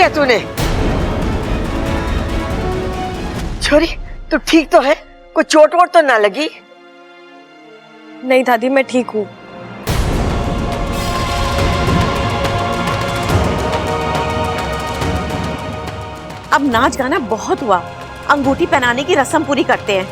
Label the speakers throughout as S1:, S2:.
S1: किया तूने? छोरी तू ठीक तो है? कोई चोट वोट तो ना लगी?
S2: नहीं दादी, मैं ठीक हूँ।
S3: अब नाच गाना बहुत हुआ, अंगूठी पहनाने की रस्म पूरी करते हैं।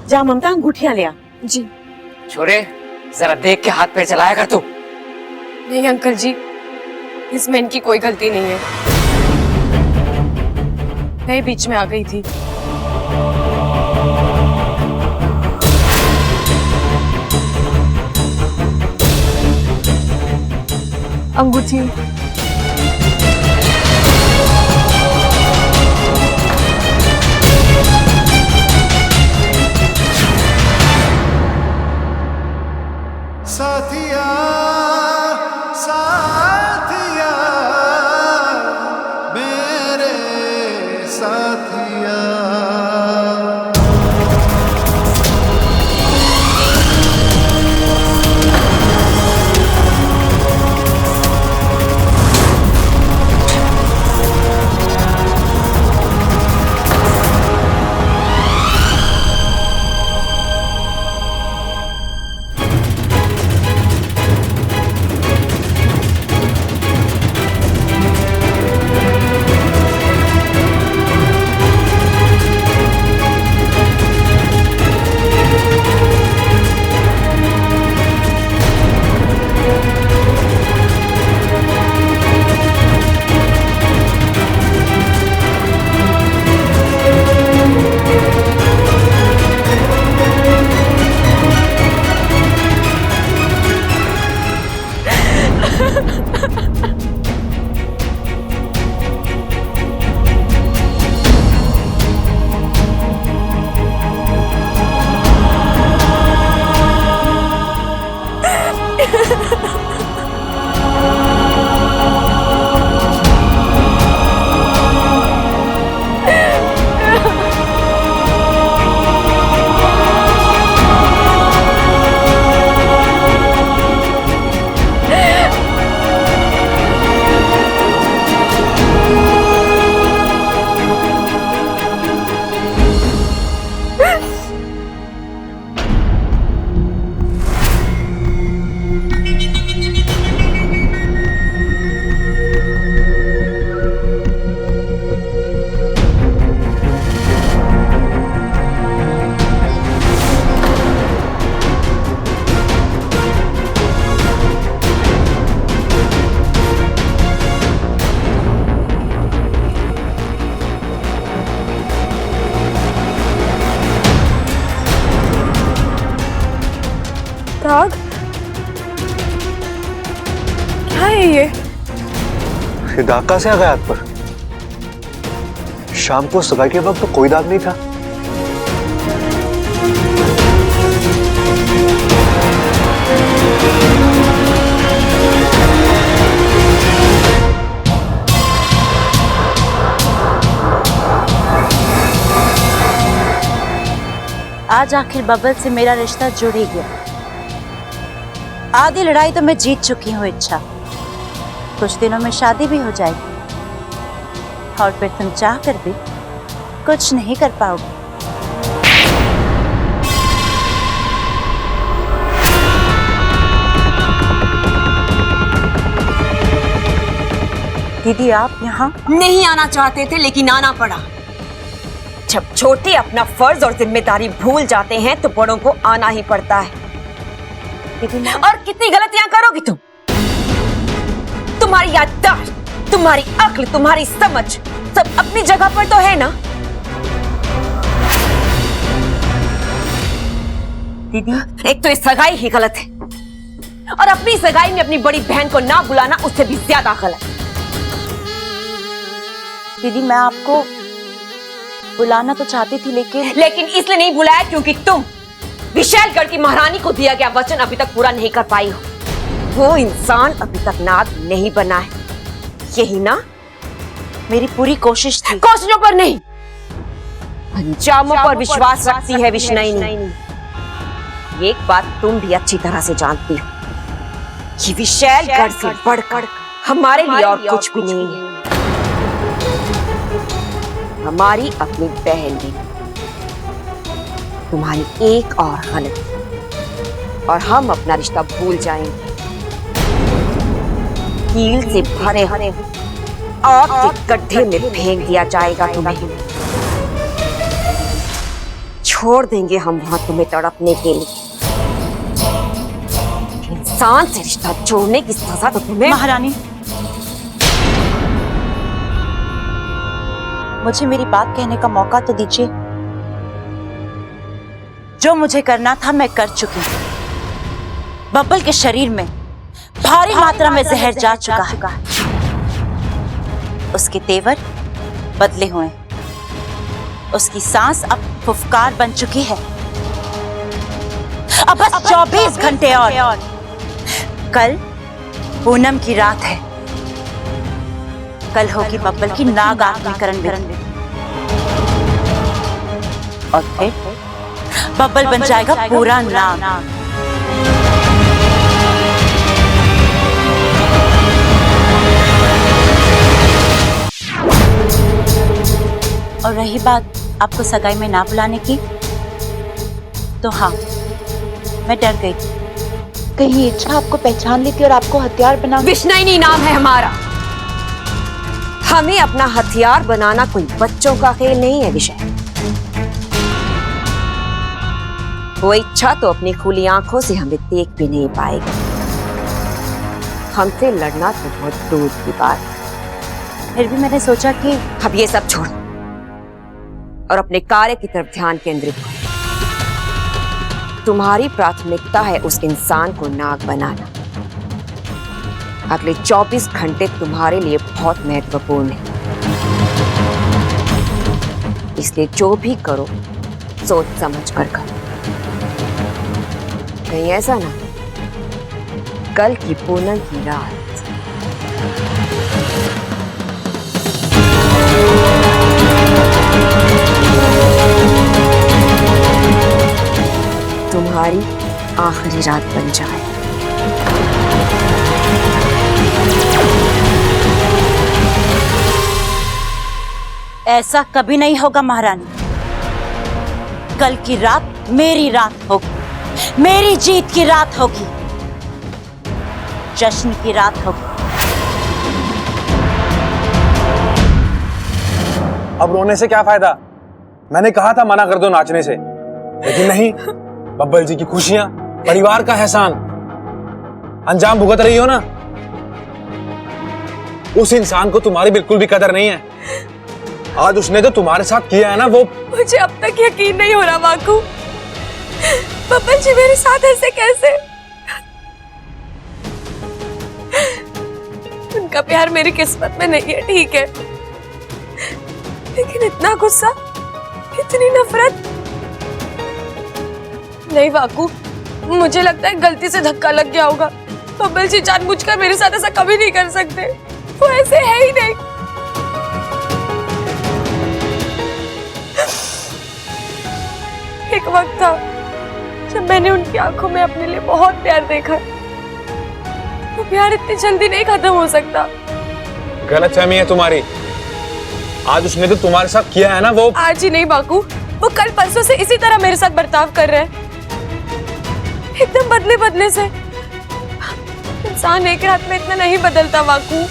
S3: जा ममता, अंगूठियां लिया।
S2: जी।
S4: छोरे जरा देख के हाथ पैर चलाया कर तू।
S2: नहीं अंकल जी, इसमें इनकी कोई गलती नहीं है, मैं बीच में आ गई थी। अंगूठी।
S5: साथिया साथिया मेरे साथिया।
S2: दाग? क्या है ये?
S6: दाग कहाँ से आ गया हाथ पर? शाम को सगाई के वक्त तो कोई दाग नहीं था।
S3: आज आखिर बबल से मेरा रिश्ता जुड़ ही गया। आधी लड़ाई तो मैं जीत चुकी हूँ इच्छा, कुछ दिनों में शादी भी हो जाएगी और फिर तुम चाह कर भी कुछ नहीं कर पाओगे। दीदी आप यहाँ
S7: नहीं आना चाहते थे लेकिन आना पड़ा। जब छोटे अपना फर्ज और जिम्मेदारी भूल जाते हैं तो बड़ों को आना ही पड़ता है। और कितनी गलतियां करोगी तुम? तुम्हारी याददाश्त, तुम्हारी अक्ल, तुम्हारी समझ सब अपनी जगह पर तो है ना? दीदी एक तो ये सगाई ही गलत है और अपनी सगाई में अपनी बड़ी बहन को ना बुलाना उससे भी ज्यादा गलत।
S3: दीदी मैं आपको बुलाना तो चाहती थी लेकिन
S7: इसलिए नहीं बुलाया क्योंकि तुम विशालगढ़ की महारानी को दिया गया वचन अभी तक पूरा नहीं कर पाई हो। वो इंसान अभी तक नाग नहीं बना है, यही ना?
S3: मेरी पूरी कोशिश थी।
S7: कोशिशों पर नहीं, अंजामों पर विश्वास रखती है विष्णुनी। एक बात तुम भी अच्छी तरह से जानती हो, ये विशैलगढ़ से बढ़कर हमारे लिए और कुछ भी नहीं है। हमारी अपनी बहन भी, तुम्हारी एक और गलती और हम अपना रिश्ता भूल जाएंगे। कील से भरे हरे आग के गड्ढे में फेंक दिया जाएगा तुम्हें। छोड़ देंगे हम वहां तुम्हें तड़पने के लिए। इंसान से रिश्ता जोड़ने की सजा तो तुम्हें।
S3: महारानी, मुझे मेरी बात कहने का मौका तो दीजिए। जो मुझे करना था मैं कर चुकी हूं। बब्बल के शरीर में भारी मात्रा में जहर जा चुका है। उसके तेवर बदले हुए, उसकी सांस अब फुफकार बन चुकी है। अब बस 24 घंटे और। कल पूनम की रात है। कल होगी बब्बल की नाग आत्मीकरण विधि। और फिर बब्बल बन जाएगा पूरा नाग। और रही बात आपको सगाई में ना बुलाने की, तो हाँ, मैं डर गई थी कहीं इच्छा आपको पहचान लेती और आपको हथियार बना।
S7: विष्णुनी नाम है हमारा। हमें अपना हथियार बनाना कोई बच्चों का खेल नहीं है विषय। वो इच्छा तो अपनी खुली आंखों से हमें देख भी नहीं पाएगी। हमसे लड़ना तो बहुत दूर की बात है।
S3: फिर भी मैंने सोचा कि
S7: अब ये सब छोड़ और अपने कार्य की तरफ ध्यान केंद्रित करो। तुम्हारी प्राथमिकता है उस इंसान को नाग बनाना। अगले 24 घंटे तुम्हारे लिए बहुत महत्वपूर्ण है, इसलिए जो भी करो सोच समझ कर करो। कहीं ऐसा ना कल की पूनम की रात तुम्हारी आखिरी रात बन जाए।
S3: ऐसा कभी नहीं होगा महारानी। कल की रात मेरी रात होगी, मेरी जीत की रात होगी, जश्न की रात होगी।
S6: अब रोने से क्या फायदा? मैंने कहा था मना कर दो नाचने से, लेकिन नहीं। बब्बल जी की खुशियां, परिवार का एहसान अंजाम भुगत रही हो ना। उस इंसान को तुम्हारी बिल्कुल भी कदर नहीं है। आज उसने तो तुम्हारे साथ किया है ना, वो
S2: मुझे अब तक यकीन नहीं हो रहा वाकू। बब्बल जी मेरे साथ ऐसे कैसे? उनका प्यार मेरी किस्मत में नहीं है, ठीक है, लेकिन इतना गुस्सा, इतनी नफरत नहीं वाकू। मुझे लगता है गलती से धक्का लग गया होगा। बब्बल जी जानबूझकर मेरे साथ ऐसा कभी नहीं कर सकते, वो ऐसे है ही नहीं। एक वक्त था जब मैंने उनकी आंखों में अपने लिए बहुत प्यार देखा। वो प्यार इतनी जल्दी नहीं खत्म हो सकता।
S6: गलतफहमी है तुम्हारी। आज उसने तो तुम्हारे साथ किया है ना, वो
S2: आज ही नहीं बाकू, वो कल परसों से इसी तरह मेरे साथ बर्ताव कर रहे हैं, एकदम बदले बदले से। इंसान एक रात में इतना नहीं बदलता वाकू।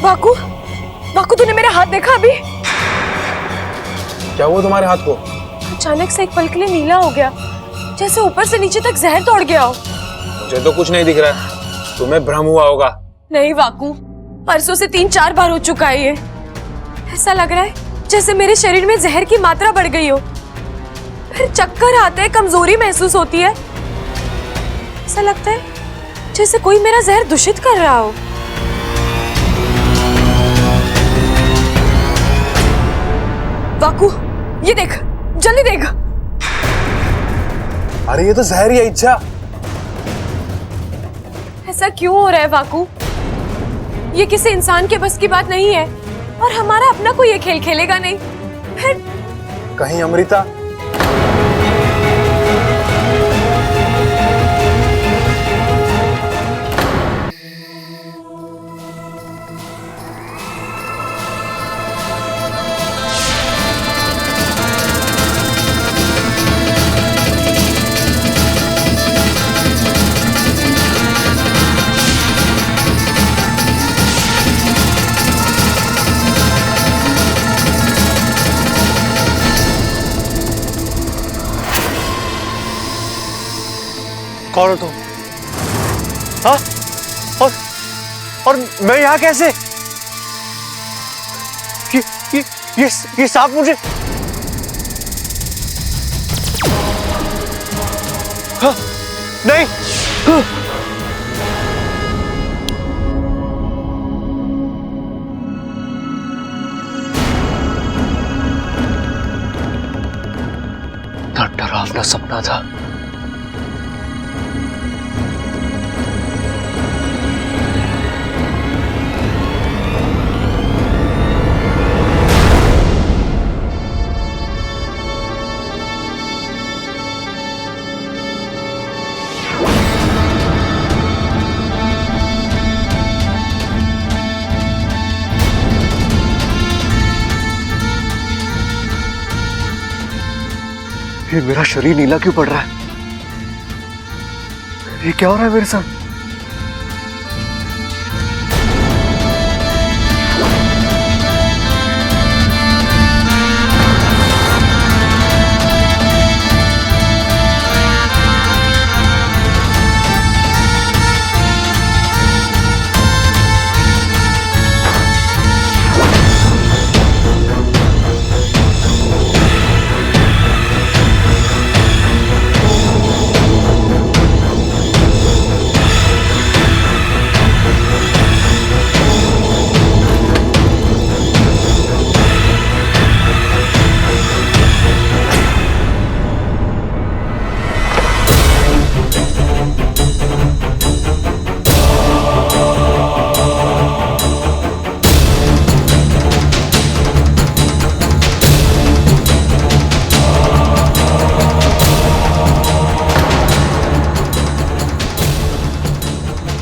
S2: वाकू, वाकू तूने मेरा हाथ देखा अभी?
S6: क्या हुआ तुम्हारे हाथ को?
S2: अचानक से एक पल के लिए नीला हो गया, जैसे ऊपर से नीचे तक जहर दौड़ गया हो।
S6: मुझे तो कुछ नहीं दिख रहा है, तुम्हें भ्रम हुआ होगा।
S2: नहीं वाकू, परसों से 3-4 बार हो चुका है ये। ऐसा लग रहा है जैसे मेरे शरीर में जहर की मात्रा बढ़ गई हो, फिर चक्कर आते हैं, कमजोरी महसूस होती है। ऐसा लगता है जैसे कोई मेरा जहर दूषित कर रहा हो। वाकू ये देख, जल्दी देख।
S6: अरे ये तो जहर ही है इच्छा।
S2: ऐसा क्यों हो रहा है वाकू? ये किसी इंसान के बस की बात नहीं है, और हमारा अपना कोई ये खेल खेलेगा नहीं। फिर
S6: कहीं अमृता
S8: कौन हो तुम? हाँ? और मैं यहाँ कैसे? ये सांप मुझे हाँ, नहीं हाँ। डरावना सपना था। ये मेरा शरीर नीला क्यों पड़ रहा है? ये क्या हो रहा है मेरे साथ?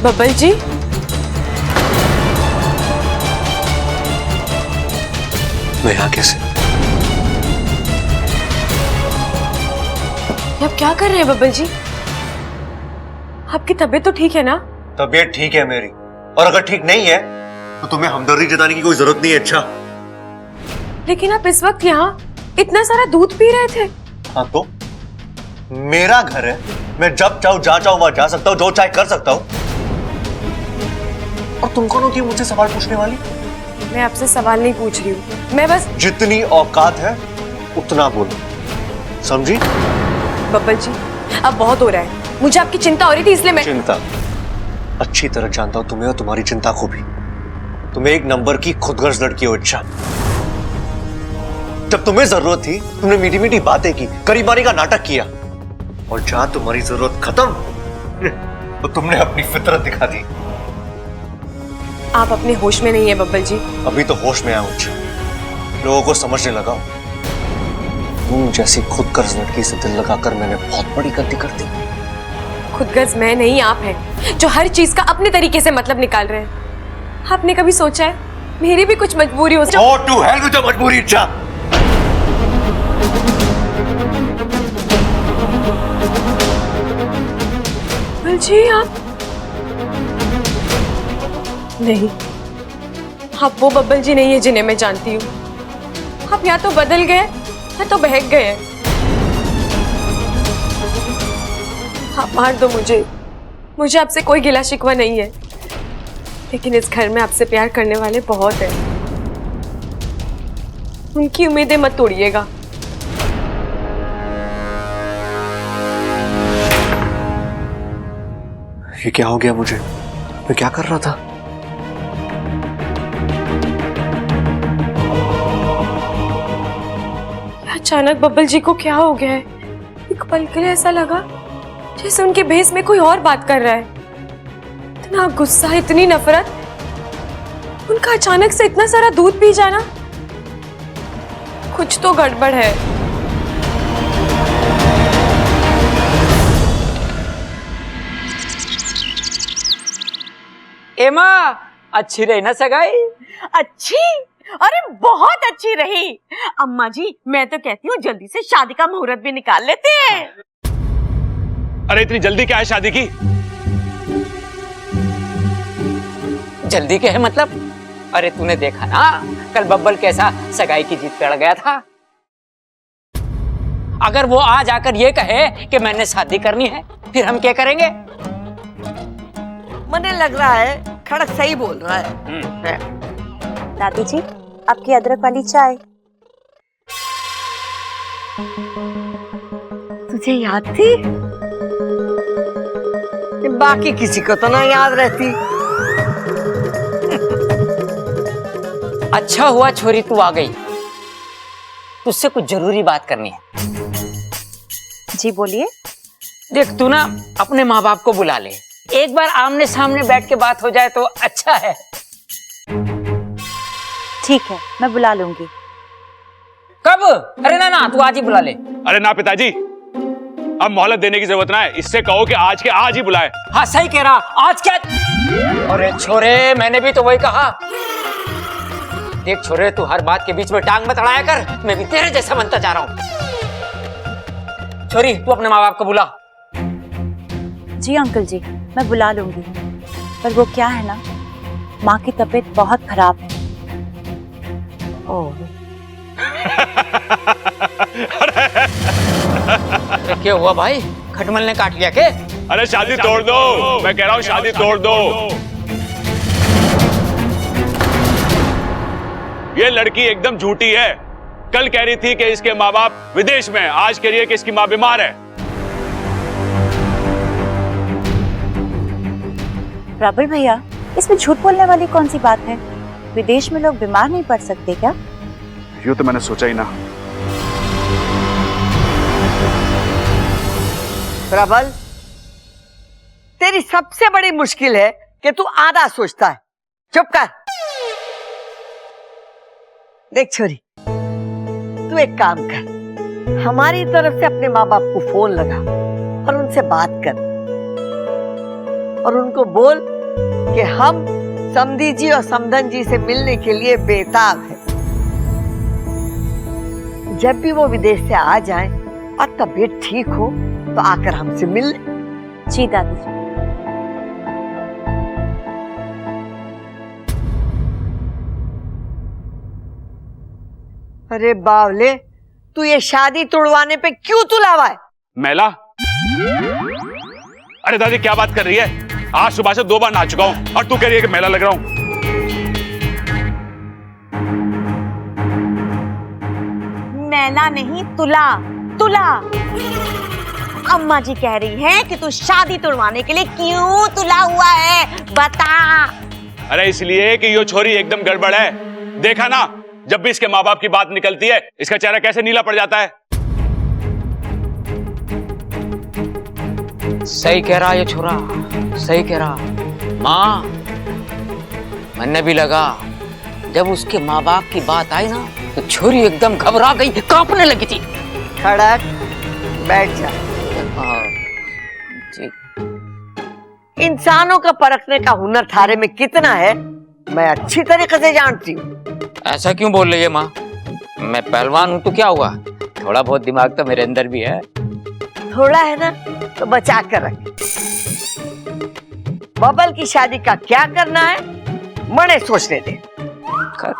S2: बब्बल जी,
S8: मैं यहाँ कैसे?
S2: आप क्या कर रहे हैं बब्बल जी? आपकी तबीयत तो ठीक है ना?
S8: तबीयत ठीक है मेरी, और अगर ठीक नहीं है तो तुम्हें हमदर्दी जताने की कोई जरूरत नहीं है। अच्छा,
S2: लेकिन आप इस वक्त यहाँ इतना सारा दूध पी रहे थे।
S8: हाँ तो मेरा घर है, मैं जब चाहूं जहां चाहूं वहां जा सकता हूं, जो चाहे कर सकता हूं। और तुम कौन होती है मुझसे सवाल पूछने वाली?
S2: मैं आपसे सवाल नहीं पूछ रही हूँ, मैं बस
S8: जितनी औकात है उतना बोलो, समझी?
S2: बब्बल जी, अब बहुत हो रहा है, मुझे आपकी चिंता हो रही थी इसलिए मैं
S8: चिंता? अच्छी तरह जानता हूं तुम्हें और तुम्हारी चिंता को भी। तुम्हें एक नंबर की खुदगर्ज लड़की हो। अच्छा, जब तुम्हें जरूरत थी तुमने मीठी मीठी बातें की, करीबानी का नाटक किया, और जहां तुम्हारी जरूरत खत्म तो तुमने अपनी फितरत दिखा दी।
S2: आप अपने होश में नहीं है बब्बल जी।
S8: अभी तो होश में आया हूं, लोगों को समझने लगा। तुम जैसी खुदगर्ज लड़की से दिल लगाकर मैंने बहुत बड़ी गलती कर दी।
S2: खुदगर्ज मैं नहीं, आप हैं जो हर चीज का अपने तरीके से मतलब निकाल रहे हैं। आपने कभी सोचा है मेरी भी कुछ मजबूरी हो?
S8: Go to hell with your मजबूरी। अच्छा,
S2: बब्बल जी, आप नहीं, आप वो बब्बल जी नहीं है जिन्हें मैं जानती हूँ। आप या तो बदल गए या तो बहक गए। आप मार दो मुझे आपसे कोई गिला शिकवा नहीं है, लेकिन इस घर में आपसे प्यार करने वाले बहुत हैं। उनकी उम्मीदें मत तोड़िएगा।
S8: ये क्या हो गया मुझे? मैं क्या कर रहा था?
S2: अचानक बब्बल जी को क्या हो गया है? एक पल के लिए ऐसा लगा जैसे उनके भेस में कोई और बात कर रहा है। इतना गुस्सा, इतनी नफरत, उनका अचानक से इतना सारा दूध पी जाना, कुछ तो गड़बड़ है।
S4: एमा अच्छी रही ना सगाई?
S7: अच्छी? अरे बहुत अच्छी रही अम्मा जी। मैं तो कहती हूँ जल्दी से शादी का मुहूर्त भी निकाल लेते हैं।
S6: अरे इतनी जल्दी क्या है शादी की?
S4: जल्दी क्या है मतलब? अरे तूने देखा ना कल बब्बल कैसा सगाई की जीत पे अड़ गया था। अगर वो आज आकर ये कहे कि मैंने शादी करनी है, फिर हम क्या करेंगे?
S1: मुझे लग रहा है खड़क सही बोल रहा है।
S3: दादी जी, आपकी अदरक वाली चाय।
S1: तुझे याद थी? बाकी किसी को तो ना याद रहती।
S4: अच्छा हुआ छोरी तू आ गई, तुझसे कुछ जरूरी बात करनी है।
S3: जी बोलिए।
S4: देख तू ना अपने माँ बाप को बुला ले, एक बार आमने सामने बैठ के बात हो जाए तो अच्छा है।
S3: ठीक है, मैं बुला लूंगी।
S4: कब? अरे ना तू आज ही बुला ले।
S6: अरे ना पिताजी, अब मोहलत देने की जरूरत ना है, इससे कहो कि आज के आज ही बुलाए।
S4: हाँ सही कह रहा, आज क्या? अरे छोरे मैंने भी तो वही कहा। देख छोरे तू हर बात के बीच में टांग मत अड़ाया कर, मैं भी तेरे जैसा बनता जा रहा हूँ। छोरी तू अपने माँ बाप को बुला।
S3: जी अंकल जी, मैं बुला लूंगी। पर वो क्या है ना, माँ की तबीयत बहुत खराब है।
S4: अरे क्या हुआ भाई, खटमल ने काट लिया क्या?
S6: अरे शादी तोड़ दो, मैं कह रहा हूँ शादी तोड़ दो। ये लड़की एकदम झूठी है। कल कह रही थी कि इसके माँ बाप विदेश में, आज कह रही है कि इसकी माँ बीमार है।
S3: प्रबल भैया, इसमें झूठ बोलने वाली कौन सी बात है? विदेश में लोग बीमार नहीं पड़ सकते क्या?
S9: यूं तो मैंने सोचा ही ना।
S1: प्रबल, तेरी सबसे बड़ी मुश्किल है कि तू आधा सोचता है। चुप कर। देख छोरी, तू एक काम कर, हमारी तरफ से अपने माँ बाप को फोन लगा और उनसे बात कर और उनको बोल कि हम समधी जी और समधन जी से मिलने के लिए बेताब हैं। जब भी वो विदेश से आ जाएं और तबीयत ठीक हो तो आकर हमसे मिल ले।
S3: जी दादी जी।
S1: अरे बावले, तू ये शादी तोड़वाने पे क्यों तुलावा है?
S6: मैला? अरे दादी क्या बात कर रही है? आज सुबह से 2 बार नहा चुका हूं और तू कह रही है कि मेला लग रहा हूं।
S7: मैला नहीं, तुला तुला। अम्मा जी कह रही हैं कि तू शादी तोड़वाने के लिए क्यों तुला हुआ है, बता।
S6: अरे इसलिए कि ये छोरी एकदम गड़बड़ है। देखा ना, जब भी इसके माँ बाप की बात निकलती है इसका चेहरा कैसे नीला पड़ जाता है।
S4: सही कह रहा ये छोरा, सही कह रहा। माँ मैंने भी लगा जब उसके माँ बाप की बात आई ना तो छोरी एकदम घबरा गई, कांपने लगी थी।
S1: खड़क, बैठ जा।
S4: हाँ, जी।
S1: इंसानों का परखने का हुनर थारे में कितना है मैं अच्छी तरीके से जानती हूँ।
S4: ऐसा क्यों बोल रही है माँ? मैं पहलवान हूँ तो क्या हुआ, थोड़ा बहुत दिमाग तो मेरे अंदर भी है।
S1: थोड़ा है ना तो बचा कर रख। बबल की शादी का क्या करना है मने सोचने दे।
S4: कर।